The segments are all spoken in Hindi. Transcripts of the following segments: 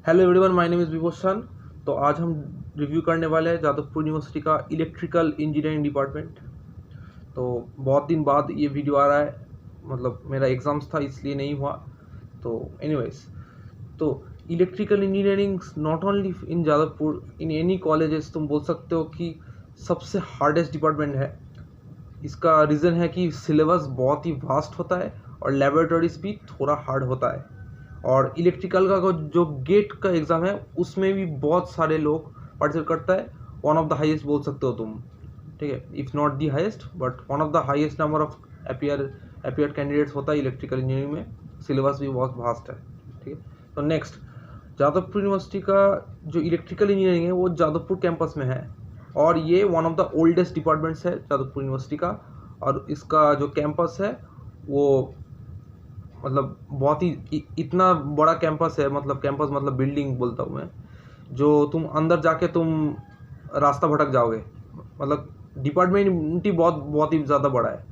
Hello everyone, my name is Vibhushan. तो आज हम रिव्यू करने वाले हैं जादवपुर यूनिवर्सिटी का इलेक्ट्रिकल इंजीनियरिंग डिपार्टमेंट। तो बहुत दिन बाद ये वीडियो आ रहा है, मतलब मेरा एग्ज़ाम्स था इसलिए नहीं हुआ। तो एनीवेज, तो electrical engineering not only in Jadavpur, in any colleges तुम बोल सकते हो कि सबसे हार्डेस्ट डिपार्टमेंट है। इसका रीज़न है कि सिलेबस बहुत ही वास्ट होता है और लेबोरेटरीज भी थोड़ा हार्ड होता है। और इलेक्ट्रिकल का जो गेट का एग्ज़ाम है उसमें भी बहुत सारे लोग पार्टिसिपेट करता है। वन ऑफ द हाईएस्ट बोल सकते हो तुम, ठीक है, if not the highest but one of the highest number of appear candidates होता है इलेक्ट्रिकल इंजीनियरिंग में। सिलेबस भी बहुत वास्ट है, ठीक है। तो नेक्स्ट, जादवपुर यूनिवर्सिटी का जो इलेक्ट्रिकल इंजीनियरिंग है वो जादवपुर कैंपस में है और ये one of the oldest departments है जादवपुर यूनिवर्सिटी का। और इसका जो कैंपस है वो मतलब बहुत ही इतना बड़ा कैंपस है, मतलब कैंपस मतलब बिल्डिंग बोलता हूँ मैं, जो तुम अंदर जाके तुम रास्ता भटक जाओगे। मतलब डिपार्टमेंट ही बहुत ही ज़्यादा बड़ा है।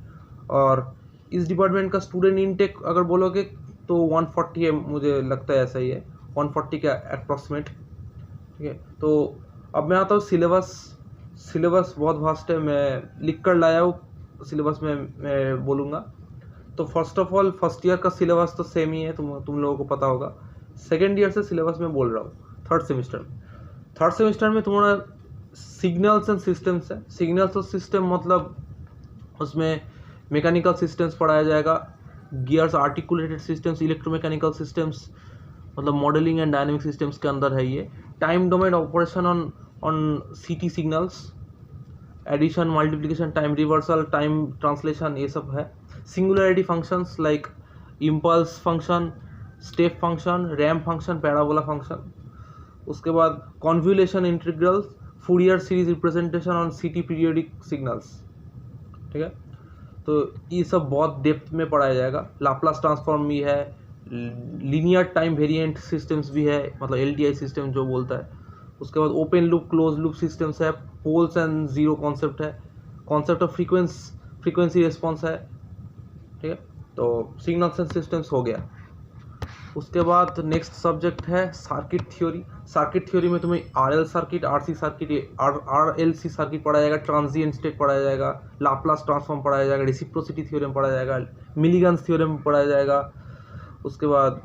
और इस डिपार्टमेंट का स्टूडेंट इनटेक अगर बोलोगे तो 140 है, मुझे लगता है ऐसा ही है, 140 का अप्रॉक्सीमेट, ठीक है। तो अब मैं आता हूँ सिलेबस बहुत वास्ट है, मैं लिख कर लाया हूँ, सिलेबस में मैं बोलूँगा। तो first of all first year का सिलेबस तो सेम ही है, तुम लोगों को पता होगा। सेकेंड ईयर से सिलेबस में बोल रहा हूँ। थर्ड सेमेस्टर में तुम्हारा सिग्नल्स एंड सिस्टम्स है। सिग्नल्स और सिस्टम मतलब उसमें मैकेनिकल सिस्टम्स पढ़ाया जाएगा, gears, articulated systems, electromechanical systems, मतलब मॉडलिंग एंड डायनेमिक सिस्टम्स के अंदर है ये। Time domain operation on CT signals, addition, multiplication, time reversal, time translation, ये सब है। Singularity functions like impulse function, step function, ramp function, parabola function. उसके बाद convolution integrals, Fourier series representation on CT periodic signals, ठीक है। तो ये सब बहुत डेप्थ में पढ़ाया जाएगा। लाप्लास ट्रांसफॉर्म भी है, लीनियर टाइम वेरिएंट सिस्टम्स भी है, मतलब LTI सिस्टम जो बोलता है। उसके बाद open loop, close loop systems है, पोल्स एंड जीरो कॉन्सेप्ट है, कॉन्सेप्ट ऑफ फ्रीक्वेंसी रिस्पॉन्स है, ठीक है। तो सिग्नल्स एंड सिस्टम्स हो गया। उसके बाद नेक्स्ट सब्जेक्ट है सर्किट थ्योरी। सर्किट थ्योरी में तुम्हें RL circuit, RC circuit, RLC circuit पढ़ाया जाएगा, ट्रांजिएंट स्टेट पढ़ाया जाएगा, लाप्लास ट्रांसफॉर्म पढ़ाया जाएगा, रेसिप्रोसिटी थ्योरम पढ़ाया जाएगा, मिलीगन्स थ्योरम पढ़ाया जाएगा। उसके बाद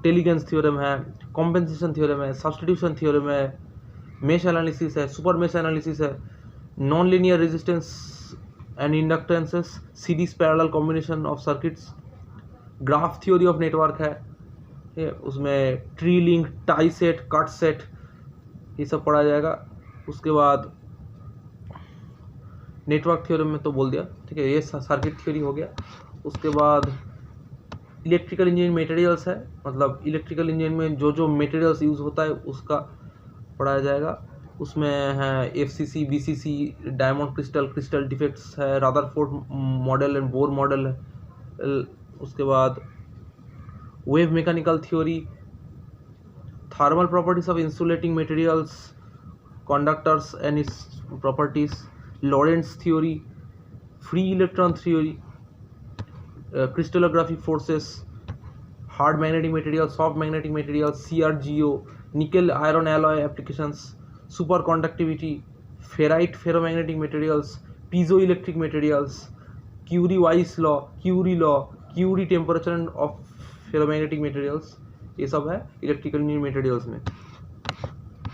टेलीगन्स थ्योरम है, कॉम्पेंसेशन थ्योरम है, सब्स्टिट्यूशन थ्योरम है, मेश एनालिसिस है, सुपर मेश एनालिसिस है, non linear resistance and inductances, series parallel combination of circuits, graph theory of network है, उसमें tree link, tie set, cut set, ये सब पढ़ा जाएगा। उसके बाद नेटवर्क थ्योरम में तो बोल दिया, ठीक है, ये सर्किट थ्योरी हो गया। उसके बाद इलेक्ट्रिकल इंजीनियरिंग मटेरियल्स है, मतलब इलेक्ट्रिकल इंजीनियरिंग में जो जो मटेरियल्स यूज़ होता है उसका पढ़ाया जाएगा। उसमें है FCC, BCC, diamond crystal defects है, Rutherford model and Bohr model है। उसके बाद wave mechanical theory, thermal properties of insulating materials, conductors and its properties, Lorentz theory, free electron theory, crystallography forces, hard magnetic material, soft magnetic material, CRGO, nickel iron alloy applications, super conductivity, ferrite ferromagnetic materials, piezo electric materials, Curie Weiss law, Curie temperature of ferromagnetic materials, ये सब है इलेक्ट्रिकल मटेरियल्स में।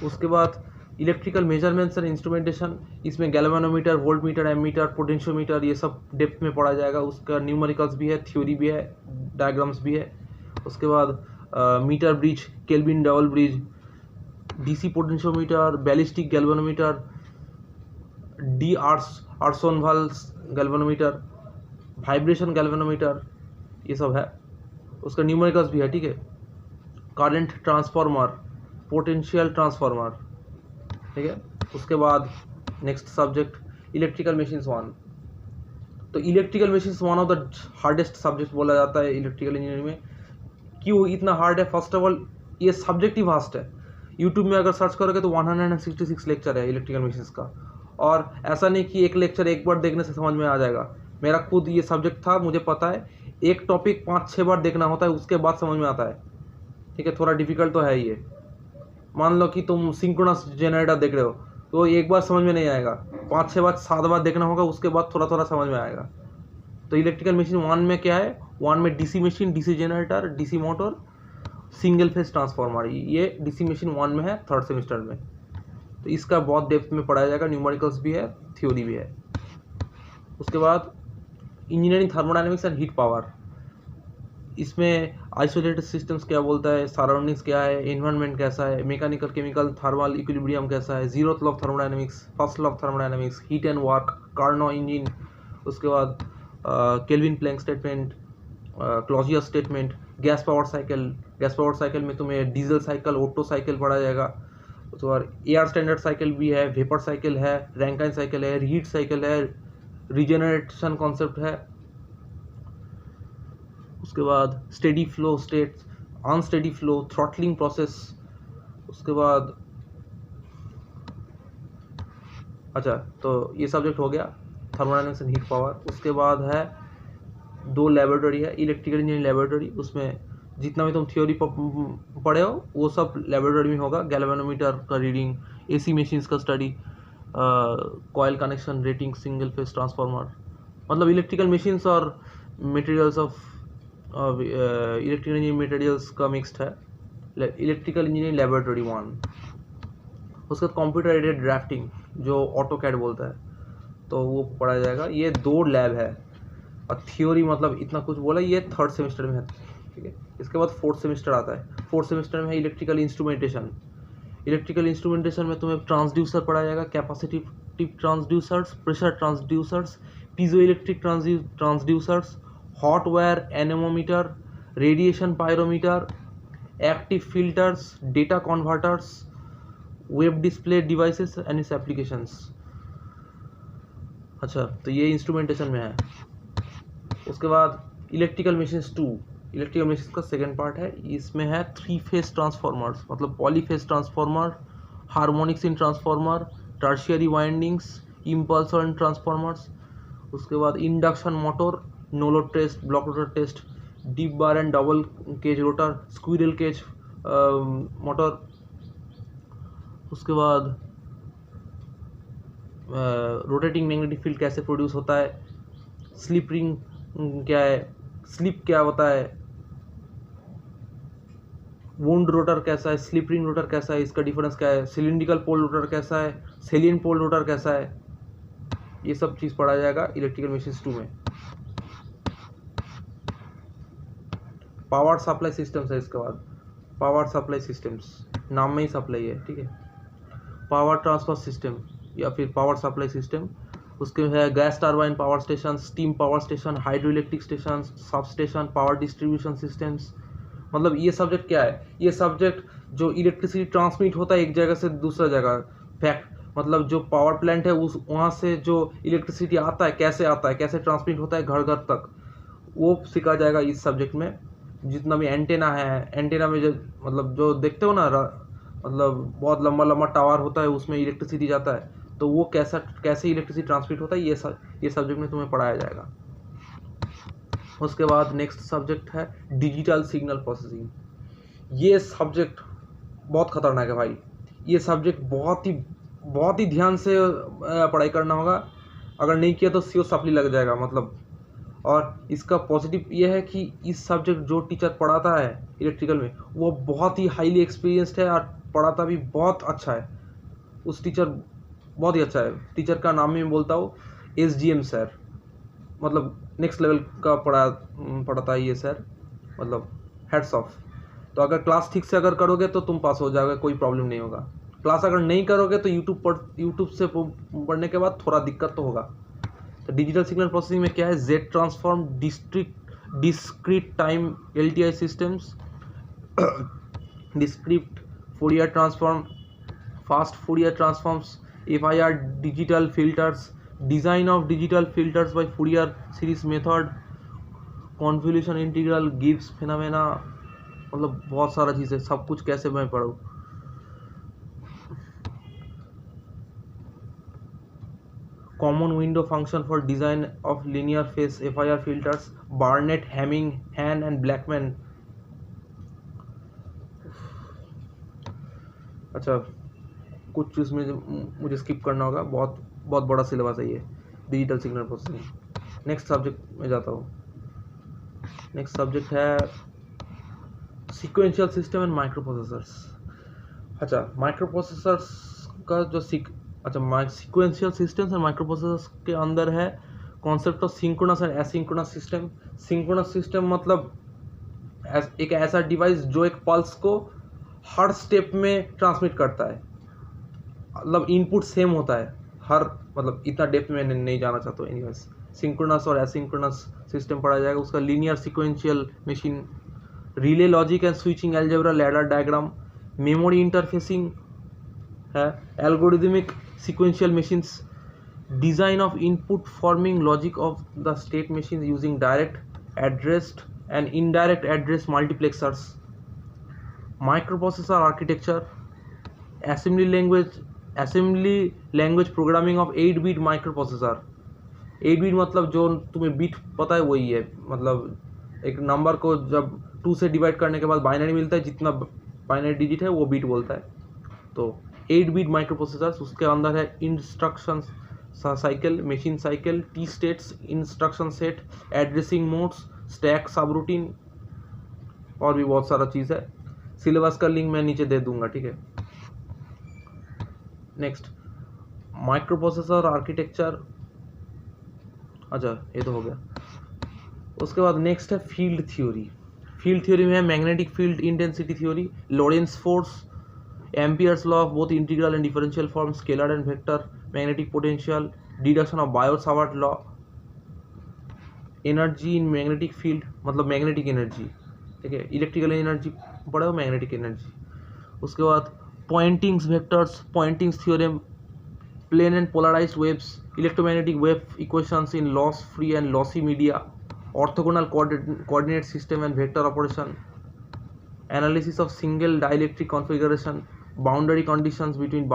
उसके बाद इलेक्ट्रिकल मेजरमेंट्स एंड इंस्ट्रूमेंटेशन, इसमें गैल्वेनोमीटर, वोल्टमीटर, एमीटर, पोटेंशियोमीटर, ये सब डेप्थ में पढ़ा जाएगा। उसका न्यूमेरिकल्स भी है, थ्योरी भी है, डायग्राम्स भी है। उसके बाद metre bridge, Kelvin double bridge, DC potentiometer, ballistic galvanometer, d'Arsonval's galvanometer, vibration galvanometer, ये सब है। उसका न्यूमेरिकल्स भी है, ठीक है। करंट ट्रांसफार्मर, पोटेंशियल ट्रांसफार्मर, ठीक है। उसके बाद नेक्स्ट सब्जेक्ट इलेक्ट्रिकल मशीन्स 1। तो electrical machines one of the hardest subject बोला जाता है इलेक्ट्रिकल इंजीनियरिंग में। क्यों इतना हार्ड है? फर्स्ट ऑफ ऑल ये सब्जेक्ट ही वास्ट है। यूट्यूब में अगर सर्च करोगे तो 166 लेक्चर है इलेक्ट्रिकल मशीन्स का। और ऐसा नहीं कि एक लेक्चर एक बार देखने से समझ में आ जाएगा। मेरा खुद ये सब्जेक्ट था, मुझे पता है, एक टॉपिक 5-6 बार देखना होता है, उसके बाद समझ में आता है, ठीक है। थोड़ा डिफिकल्ट तो है ये, मान लो कि तुम सिंक्रोनस जनरेटर देख रहे हो, तो एक बार समझ में नहीं आएगा, 5-6 बार 7 बार देखना होगा, उसके बाद थोड़ा थोड़ा समझ में आएगा। तो इलेक्ट्रिकल मशीन 1 में क्या है, 1 में DC machine, DC generator, DC motor, single phase transformer, ये डीसी मशीन 1 में है, 3rd सेमेस्टर में। तो इसका बहुत डेप्थ में पढ़ाया जाएगा, न्यूमेरिकल्स भी है, थ्योरी भी है। उसके बाद engineering thermodynamics and heat power, इसमें आइसोलेटेड सिस्टम्स क्या बोलता है, सराउंडिंग्स क्या है, एनवायरनमेंट कैसा है, मैकेनिकल केमिकल थर्मल इक्विलिब्रियम कैसा है, zeroth law of thermodynamics, first law of thermodynamics, heat and work, Carnot engine, उसके बाद Kelvin Planck statement, Clausius statement, gas power cycle. Gas power cycle में तुम्हें डीजल साइकिल, ओटो साइकिल पढ़ा जाएगा। उसके बाद एयर स्टैंडर्ड साइकिल भी है, वेपर साइकिल है, रैंकाइन साइकिल है, रीहीट साइकिल है, रीजनरेशन कॉन्सेप्ट है। उसके बाद steady flow states, unsteady flow, throttling process. उसके बाद अच्छा, तो ये सब्जेक्ट हो गया थर्मोडायनेमिक्स एंड हीट पावर। उसके बाद है 2 लेबोरेटरी है, इलेक्ट्रिकल इंजीनियरिंग लेबोरेटरी, उसमें जितना भी तुम थ्योरी पढ़े हो वो सब लेबोरेटरी में होगा। गैल्वेनोमीटर का रीडिंग, एसी मशीन्स का study, coil connection, rating, single phase transformer, मतलब इलेक्ट्रिकल मशीन्स और materials of electrical engineering materials का मिक्स्ड है, इलेक्ट्रिकल इंजीनियरिंग लेबोरेटरी 1। उसके बाद कंप्यूटर एडेड ड्राफ्टिंग जो ऑटोकैड बोलता है, तो वो पढ़ाया जाएगा। ये 2 लैब है और थ्योरी मतलब इतना कुछ बोला, ये 3rd सेमेस्टर में है, ठीक है। इसके बाद 4th सेमेस्टर आता है। 4th सेमेस्टर में है इलेक्ट्रिकल इंस्ट्रूमेंटेशन। इलेक्ट्रिकल इंस्ट्रूमेंटेशन में तुम्हें ट्रांसड्यूसर पढ़ाया जाएगा, capacitive transducers, pressure transducers, piezo electric transducers, hot wire anemometer, radiation pyrometer, active filters, data converters, web display devices and its applications. अच्छा, तो ये इंस्ट्रूमेंटेशन में है। उसके बाद इलेक्ट्रिकल मशीन्स 2, इलेक्ट्रिकल मशीन्स का सेकेंड पार्ट है। इसमें है 3 फेज ट्रांसफार्मर्स, मतलब polyphase transformer, harmonics in transformer, tertiary windings, impulse in transformers. उसके बाद induction motor, no load test, block rotor test, deep bar and double cage rotor, squirrel cage motor. उसके बाद रोटेटिंग मैग्नेटिक फील्ड कैसे प्रोड्यूस होता है, स्लिप रिंग क्या है, स्लिप क्या होता है, वुंड रोटर कैसा है, स्लिप रिंग रोटर कैसा है, इसका डिफरेंस क्या है, सिलिंड्रिकल पोल रोटर कैसा है, सेलियन पोल रोटर कैसा है, ये सब चीज़ पढ़ा जाएगा इलेक्ट्रिकल मशीन्स 2 में। पावर सप्लाई सिस्टम्स है इसके बाद, पावर सप्लाई सिस्टम्स, नाम में ही सप्लाई है, ठीक है। पावर ट्रांसफर सिस्टम या फिर पावर सप्लाई सिस्टम, उसके है gas turbine power station, steam power station, hydro electric station, sub station, power distribution systems. मतलब ये सब्जेक्ट क्या है, ये सब्जेक्ट जो इलेक्ट्रिसिटी ट्रांसमिट होता है एक जगह से दूसरा जगह, फैक्ट मतलब जो पावर प्लांट है उस वहाँ से जो इलेक्ट्रिसिटी आता है, कैसे ट्रांसमिट होता है घर घर तक, वो सीखा जाएगा इस सब्जेक्ट में। जितना भी एंटेना है, एंटेना में जो मतलब जो देखते हो ना, मतलब बहुत लंबा लंबा टावर होता है, उसमें इलेक्ट्रिसिटी जाता है, तो वो कैसे इलेक्ट्रिसिटी ट्रांसमिट होता है, ये सब्जेक्ट में तुम्हें पढ़ाया जाएगा। उसके बाद नेक्स्ट सब्जेक्ट है डिजिटल सिग्नल प्रोसेसिंग। ये सब्जेक्ट बहुत खतरनाक है भाई, ये सब्जेक्ट बहुत ही ध्यान से पढ़ाई करना होगा, अगर नहीं किया तो सीओ सप्ली लग जाएगा मतलब। और इसका पॉजिटिव ये है कि इस सब्जेक्ट जो टीचर पढ़ाता है इलेक्ट्रिकल में, वो बहुत ही हाईली एक्सपीरियंस्ड है और पढ़ाता भी बहुत अच्छा है। उस टीचर बहुत ही अच्छा है, टीचर का नाम मैं बोलता हूँ, SGM सर, मतलब नेक्स्ट लेवल का पढ़ाता है ये सर, मतलब हेड्स ऑफ। तो अगर क्लास ठीक से अगर करोगे तो तुम पास हो जाओगे, कोई प्रॉब्लम नहीं होगा। क्लास अगर नहीं करोगे तो यूट्यूब से पढ़ने के बाद थोड़ा दिक्कत तो होगा। तो डिजिटल सिग्नल प्रोसेसिंग में क्या है, Z transform, discrete time LTI systems, discrete Fourier transform, fast Fourier transforms, FIR digital filters, design of digital filters by Fourier series method, convolution integral, Gibbs phenomena, मतलब बहुत सारा चीज़ है, सब कुछ कैसे मैं पढ़ूँ। Common window function for design of linear phase FIR filters, Bartlett, Hamming, Hann and Blackman. अच्छा, कुछ इसमें मुझे स्किप करना होगा, बहुत बहुत बड़ा सिलेबस है ये, digital signal processing. Next subject में जाता हूँ। नेक्स्ट सब्जेक्ट है sequential system and micro processors. अच्छा, माइक्रो प्रोसेसर्स का जो sequential systems and micro processors के अंदर है concept of synchronous and asynchronous system. Synchronous system मतलब एक ऐसा डिवाइस जो एक पल्स को हर स्टेप में ट्रांसमिट करता है, मतलब इनपुट सेम होता है हर, मतलब इतना डेप्थ में नहीं जाना चाहता हूँ। एनीवेज, सिंक्रोनस और एसिंक्रोनस सिस्टम पढ़ा जाएगा। उसका linear sequential machine, relay logic and switching algebra, ladder diagram, memory interfacing है, algorithmic sequential machines, design of input forming logic of the state machine using direct addressed and indirect address multiplexers, microprocessor architecture, assembly language programming of 8-bit microprocessor. 8-bit मतलब जो तुम्हें बीट पता है वही है, मतलब एक नंबर को जब 2 से डिवाइड करने के बाद बाइनरी मिलता है, जितना बाइनरी डिजिट है वो बीट बोलता है। तो 8-bit माइक्रोप्रोसेसर्स, उसके अंदर है instruction cycle, machine cycle, T states, instruction set, addressing modes, stack subroutine, और भी बहुत सारा चीज़ है। सिलेबस का लिंक मैं नीचे दे दूंगा, ठीक है। Next, micro processor architecture. अच्छा, ये तो हो गया। उसके बाद नेक्स्ट है फील्ड थ्योरी। फील्ड थ्योरी में है magnetic field intensity theory, Lawrence force, Ampere's law of both integral and differential form, scalar and vector, magnetic potential, deduction of Biot-Savart law, energy in magnetic field मतलब मैग्नेटिक एनर्जी, ठीक है। इलेक्ट्रिकल एनर्जी पढ़े हो, मैग्नेटिक एनर्जी। उसके बाद Poynting's vectors, Poynting's theorem, plane and polarised waves, electromagnetic wave equations in loss free and lossy media, orthogonal coordinate system and vector operation, analysis of single dielectric configuration, boundary conditions between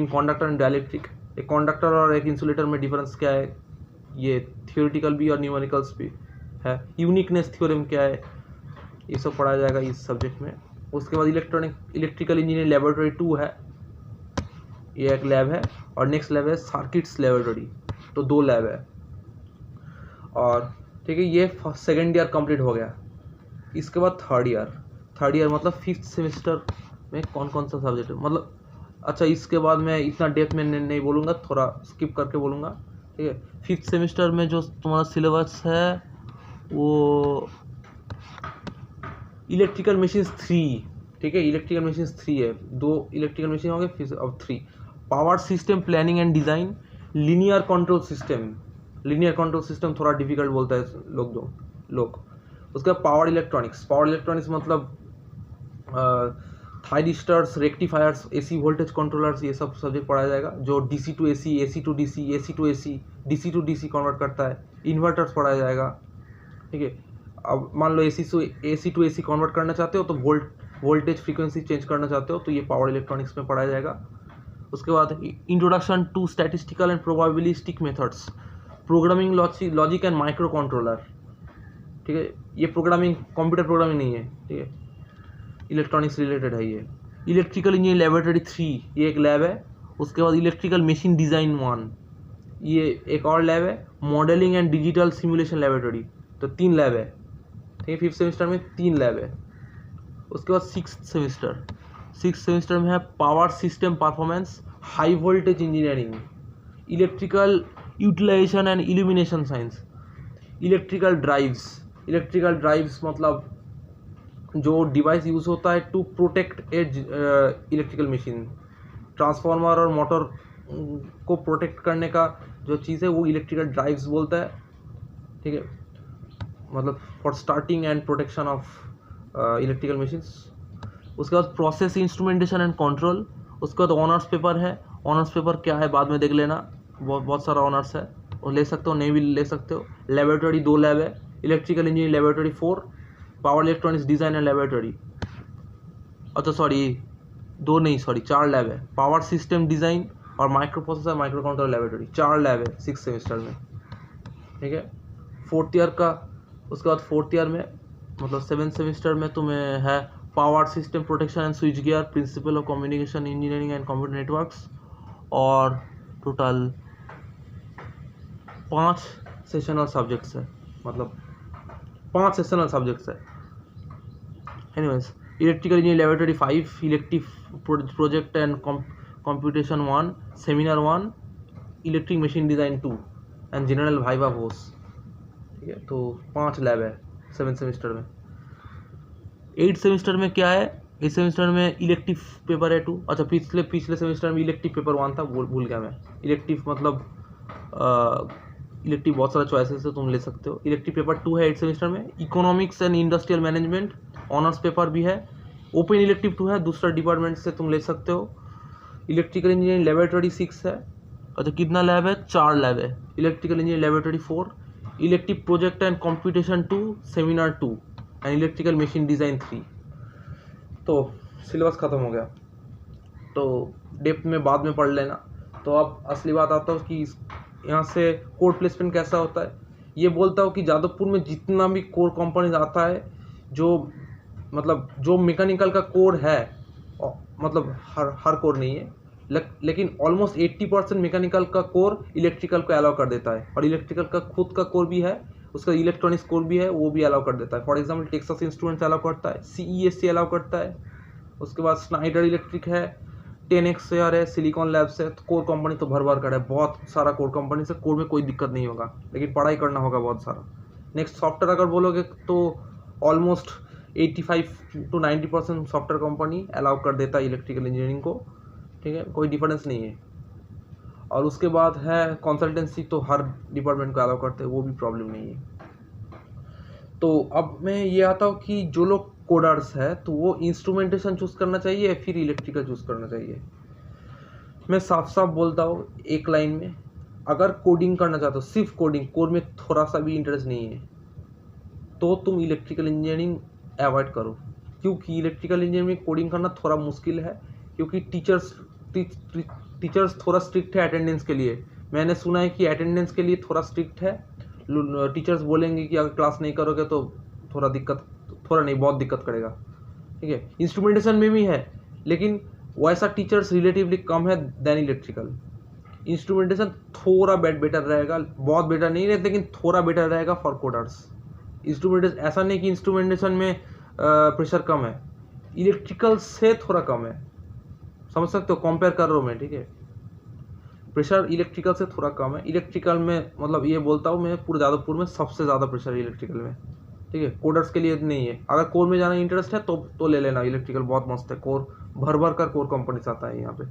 conductor and dielectric, एक कंडक्टर और एक इंसुलेटर में डिफरेंस क्या है, ये थियोरिटिकल भी और न्यूमेरिकल्स भी है। यूनिकनेस थ्योरम क्या है, ये सब पढ़ाया जाएगा इस सब्जेक्ट में। उसके बाद इलेक्ट्रिकल इंजीनियरिंग लेबोरेटरी 2 है, ये एक लैब है, और नेक्स्ट लैब है सर्किट्स लेबोरेटरी, तो 2 लैब है। और ठीक है, ये सेकेंड ईयर कंप्लीट हो गया। इसके बाद थर्ड ईयर मतलब 5th सेमेस्टर में कौन कौन सा सब्जेक्ट है, मतलब अच्छा, इसके बाद मैं इतना डेप्थ में नहीं बोलूँगा, थोड़ा स्किप करके बोलूँगा, ठीक है। 5th सेमेस्टर में जो तुम्हारा सिलेबस है वो इलेक्ट्रिकल मशीन्स 3, ठीक है। इलेक्ट्रिकल मशीन्स 3 है, 2 इलेक्ट्रिकल मशीन हो गए, फिर अब 3। Power system planning and design, linear control system थोड़ा डिफिकल्ट बोलता है लोग। उसका पावर इलेक्ट्रॉनिक्स मतलब thyristors, rectifiers, AC voltage controllers, ये सब सब्जेक्ट पढ़ाया जाएगा, जो DC to AC, AC to DC, AC to AC, DC to DC convert करता है। इन्वर्टर्स पढ़ाया जाएगा, ठीक है। अब मान लो AC to AC कन्वर्ट करना चाहते हो, तो वोल्टेज फ्रीक्वेंसी चेंज करना चाहते हो, तो ये पावर इलेक्ट्रॉनिक्स में पढ़ाया जाएगा। उसके बाद introduction to statistical and probabilistic methods, programming logic and micro controller, ठीक है। ये प्रोग्रामिंग कंप्यूटर प्रोग्रामिंग नहीं है, ठीक है, इलेक्ट्रॉनिक्स रिलेटेड है ये। इलेक्ट्रिकल इंजीनियरिंग लेबोरेटरी 3, ये एक लैब है। उसके बाद इलेक्ट्रिकल मशीन डिज़ाइन 1, ये एक और लैब है। Modelling and digital simulation laboratory, तो 3 लैब है, ठीक है। 5th सेमेस्टर में 3 लैब है। उसके बाद 6th सेमेस्टर में है power system performance, high voltage engineering, electrical utilisation and illumination science, electrical drives मतलब जो डिवाइस यूज़ होता है to protect electrical machine, transformer और मोटर को प्रोटेक्ट करने का जो चीज़ है वो इलेक्ट्रिकल ड्राइव्स बोलता है, ठीक है, मतलब for starting and protection of electrical machines. उसके बाद प्रोसेस इंस्ट्रूमेंटेशन एंड कंट्रोल। उसके बाद ऑनर्स पेपर है। ऑनर्स पेपर क्या है बाद में देख लेना, बहुत सारा ऑनर्स है, और ले सकते हो, नहीं भी ले सकते हो। लेबोरेटरी 2 लैब है, electrical engineering laboratory 4, power electronics design and laboratory, अच्छा सॉरी 4 लैब है। पावर सिस्टम डिज़ाइन और micro processor micro control laboratory, 4 lab है 6th सेमेस्टर में, ठीक है। 4th ईयर का, उसके बाद 4th ईयर में मतलब 7th सेमेस्टर में तुम्हें है power system protection and switch gear, principle of communication engineering and computer networks, और टोटल 5 सेशनल सब्जेक्ट्स है, मतलब 5 सेशनल सब्जेक्ट्स है। Anyways, electrical engineering laboratory 5, elective project and computation 1, seminar 1, electric machine design 2 and general viva course. ठीक है, तो 5 लैब है 7 सेमेस्टर में। 8 सेमेस्टर में क्या है, इस सेमेस्टर में इलेक्टिव पेपर है 2। अच्छा, पिछले सेमेस्टर में इलेक्टिव पेपर 1 था, भूल गया मैं। इलेक्टिव मतलब इलेक्टिव बहुत सारा चॉइसेस है, तुम ले सकते हो। इलेक्टिव पेपर 2 है 8 सेमेस्टर में। Economics and industrial management honours paper भी है। ओपन इलेक्टिव 2 है, दूसरा डिपार्टमेंट से तुम ले सकते हो। इलेक्ट्रिकल इंजीनियरिंग लेबोरेटरी 6 है। अच्छा, कितना लैब है? 4 लैब है। Electrical engineering laboratory 4, elective project and computation 2, seminar 2 and electrical machine design 3। तो सिलेबस ख़त्म हो गया, तो डेप्थ में बाद में पढ़ लेना। तो अब असली बात आता है कि यहाँ से कोर प्लेसमेंट कैसा होता है। ये बोलता हूँ कि जादवपुर में जितना भी कोर कंपनीज आता है, जो मैकेनिकल का कोर है, मतलब हर कोर नहीं है, लेकिन ऑलमोस्ट 80% मैकेनिकल का कोर इलेक्ट्रिकल को अलाउ कर देता है, और इलेक्ट्रिकल का खुद का कोर भी है, उसका इलेक्ट्रॉनिक्स कोर भी है, वो भी अलाउ कर देता है। For example Texas instruments allow करता है, CESC अलाउ करता है, उसके बाद स्नाइडर इलेक्ट्रिक है, 10X है, सिलिकॉन लैब्स है। तो कोर कंपनी तो भर भर कर है, बहुत सारा कोर कंपनी से। कोर में कोई दिक्कत नहीं होगा, लेकिन पढ़ाई करना होगा बहुत सारा। नेक्स्ट सॉफ्टवेयर अगर बोलोगे तो almost 85 to 90% software company allow कर देता है इलेक्ट्रिकल इंजीनियरिंग को। ठीक है, कोई डिफरेंस नहीं है। और उसके बाद है कंसल्टेंसी, तो हर डिपार्टमेंट को अलाउ करते हैं, वो भी प्रॉब्लम नहीं है। तो अब मैं ये आता हूँ कि जो लोग कोडर्स है, तो वो इंस्ट्रूमेंटेशन चूज करना चाहिए या फिर इलेक्ट्रिकल चूज करना चाहिए। मैं साफ साफ बोलता हूँ एक लाइन में, अगर कोडिंग करना चाहते हो, सिर्फ कोडिंग, कोर में थोड़ा सा भी इंटरेस्ट नहीं है, तो तुम इलेक्ट्रिकल इंजीनियरिंग अवॉइड करो। क्योंकि इलेक्ट्रिकल इंजीनियरिंग में कोडिंग करना थोड़ा मुश्किल है, क्योंकि टीचर्स थोड़ा स्ट्रिक्ट है अटेंडेंस के लिए। मैंने सुना है कि अटेंडेंस के लिए थोड़ा स्ट्रिक्ट है। टीचर्स बोलेंगे कि अगर क्लास नहीं करोगे तो बहुत दिक्कत करेगा। ठीक है, इंस्ट्रूमेंटेशन में भी है, लेकिन वैसा टीचर्स रिलेटिवली कम है देन इलेक्ट्रिकल। इंस्ट्रूमेंटेशन थोड़ा बेटर रहेगा, बहुत बेटर नहीं है, लेकिन थोड़ा बेटर रहेगा फॉर कोडर्स। इंस्ट्रूमेंटेशन ऐसा नहीं कि इंस्ट्रूमेंटेशन में प्रेशर कम है, इलेक्ट्रिकल से थोड़ा कम है, समझ सकते हो, कंपेयर कर रहा हूँ मैं। ठीक है, प्रेशर इलेक्ट्रिकल से थोड़ा कम है। इलेक्ट्रिकल में मतलब ये बोलता हूँ मैं, पूरे जादवपुर में सबसे ज़्यादा प्रेशर है इलेक्ट्रिकल में। ठीक है, कोडर्स के लिए नहीं है। अगर कोर में जाना इंटरेस्ट है तो ले लेना, इलेक्ट्रिकल बहुत मस्त है। कोर भर भर कर कोर कंपनी से आता है यहाँ पे।